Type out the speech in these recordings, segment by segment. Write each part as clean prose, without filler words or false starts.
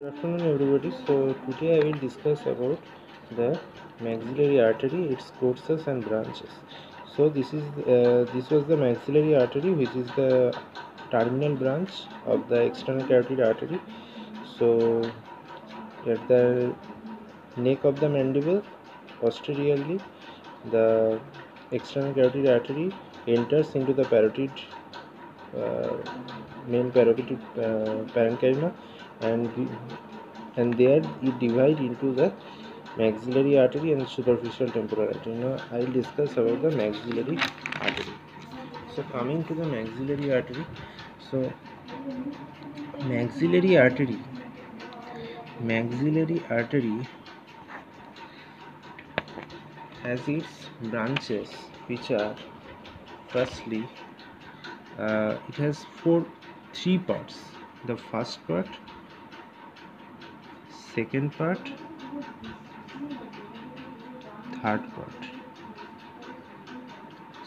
Good afternoon everybody. So today I will discuss about the maxillary artery, its courses and branches. So this was the maxillary artery, which is the terminal branch of the external carotid artery. So at the neck of the mandible, posteriorly, the external carotid artery enters into the parotid uh, main parotid parenchyma, and there it divides into the maxillary artery and superficial temporal artery. Now I will discuss about the maxillary artery. So coming to the maxillary artery, so maxillary artery, maxillary artery has its branches, which are firstly, it has three parts. The first part, second part, third part.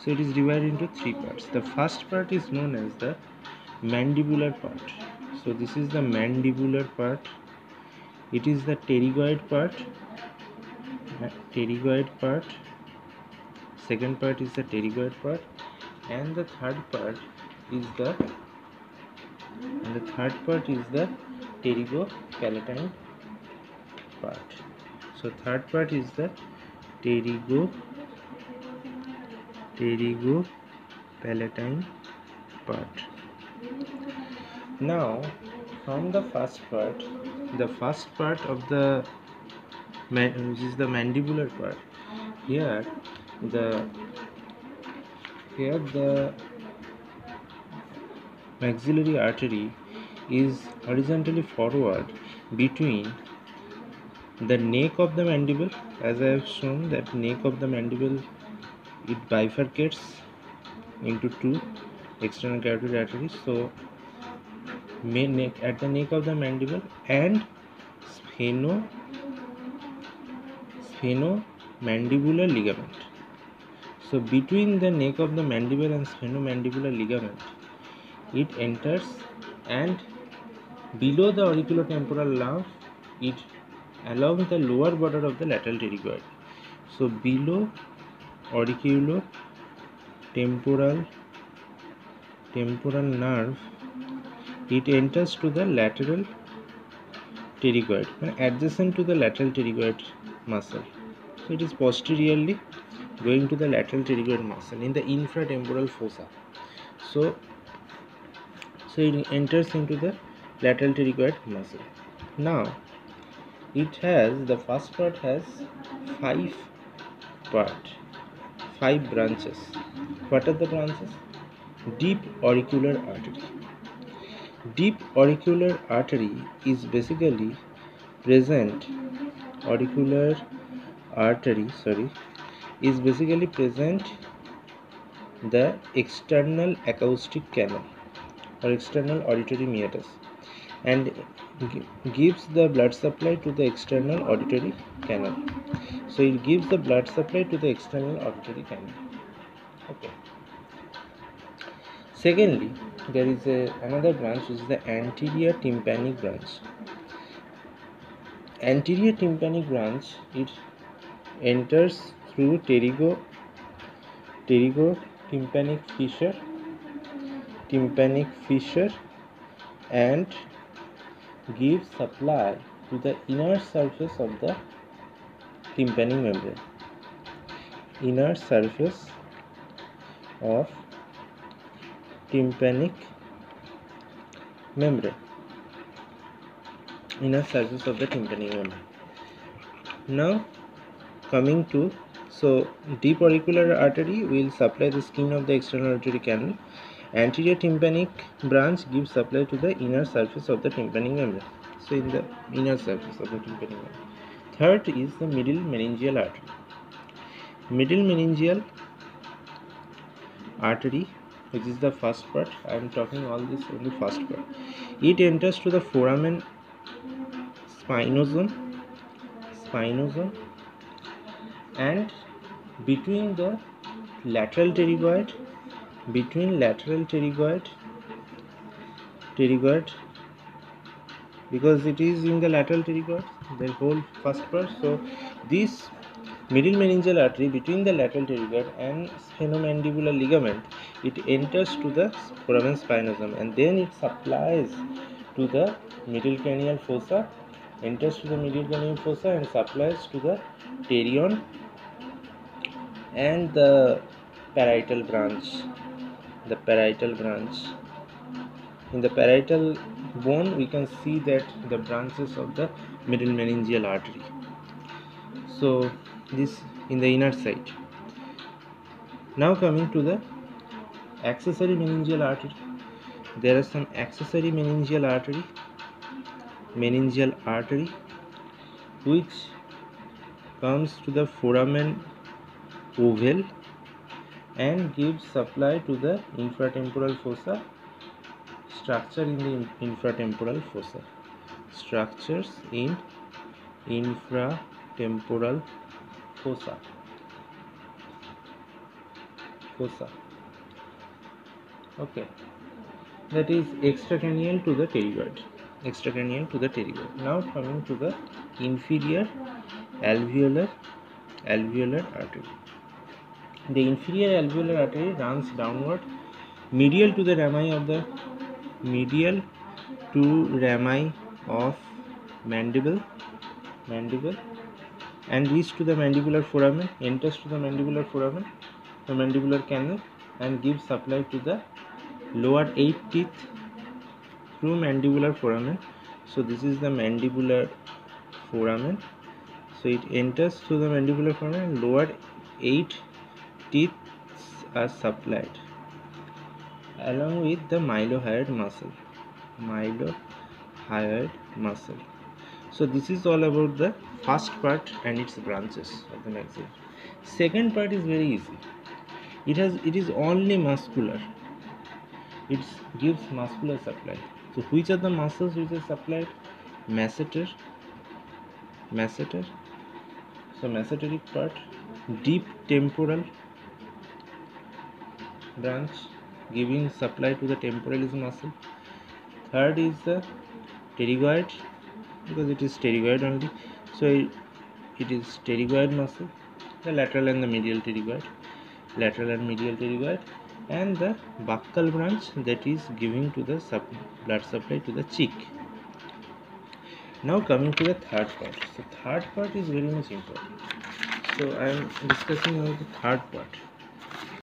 So it is divided into three parts. The first part is known as the mandibular part. So this is the mandibular part. It is the pterygoid part. Pterygoid part. Second part is the pterygoid part, and the third part is the pterygopalatine part. So third part is the pterygopalatine part. Now, from the first part of the which is the mandibular part. Here the maxillary artery is horizontally forward between the neck of the mandible. As I have shown, that neck of the mandible, it bifurcates into two external carotid arteries. So main neck, at the neck of the mandible, and sphenomandibular ligament. So between the neck of the mandible and sphenomandibular ligament, it enters, and below the auriculotemporal nerve, it along the lower border of the lateral pterygoid. So below auriculotemporal nerve, it enters to the lateral pterygoid, adjacent to the lateral pterygoid muscle. So it is posteriorly going to the lateral pterygoid muscle in the infratemporal fossa. So it enters into the lateral pterygoid muscle. Now the first part has five branches. What are the branches? Deep auricular artery. Deep auricular artery is basically present the external acoustic canal or external auditory meatus, and gives the blood supply to the external auditory canal. So it gives the blood supply to the external auditory canal. Okay. Secondly, there is another branch, which is the anterior tympanic branch. Anterior tympanic branch, it enters through tympanic fissure, and gives supply to the inner surface of the tympanic membrane. Inner surface of tympanic membrane. Inner surface of the tympanic membrane. Now coming to, so deep auricular artery will supply the skin of the external auditory canal. Anterior tympanic branch gives supply to the inner surface of the tympanic membrane. So in the inner surface of the tympanic membrane. Third is the middle meningeal artery. Middle meningeal artery, which is the first part. I am talking all this only first part. It enters to the foramen spinosum, and between lateral pterygoid because it is in the lateral pterygoid, the whole first part. So this middle meningeal artery between the lateral pterygoid and sphenomandibular ligament, it enters to the foramen spinosum, and then it supplies to the middle cranial fossa, enters to the middle cranial fossa and supplies to the pterion and the parietal branch. The parietal branch. In the parietal bone, we can see that the branches of the middle meningeal artery. So this in the inner side. Now coming to the accessory meningeal artery. There are some accessory meningeal artery which comes to the foramen ovale and gives supply to the infratemporal fossa. Structure in the infratemporal fossa. Structures in infratemporal fossa. Okay, that is extracranial to the pterygoid. Now coming to the inferior alveolar artery. The inferior alveolar artery runs downward, medial to mandible, and reaches to the mandibular foramen, enters to the mandibular foramen, the mandibular canal, and gives supply to the lower 8 teeth through mandibular foramen. So this is the mandibular foramen. So it enters through the mandibular foramen and lower 8 teeth are supplied along with the mylohyoid muscle. So this is all about the first part and its branches of the maxilla. Second part is very easy. It is only muscular. It gives muscular supply. So which are the muscles which are supplied? Masseter. So masseteric part, deep temporal branch giving supply to the temporalis muscle. Third is the pterygoid, because it is pterygoid only. So it is pterygoid muscle, the lateral and the medial pterygoid, and the buccal branch that is giving to the blood supply to the cheek. Now coming to the third part. So third part is very much important. So I am discussing about the third part.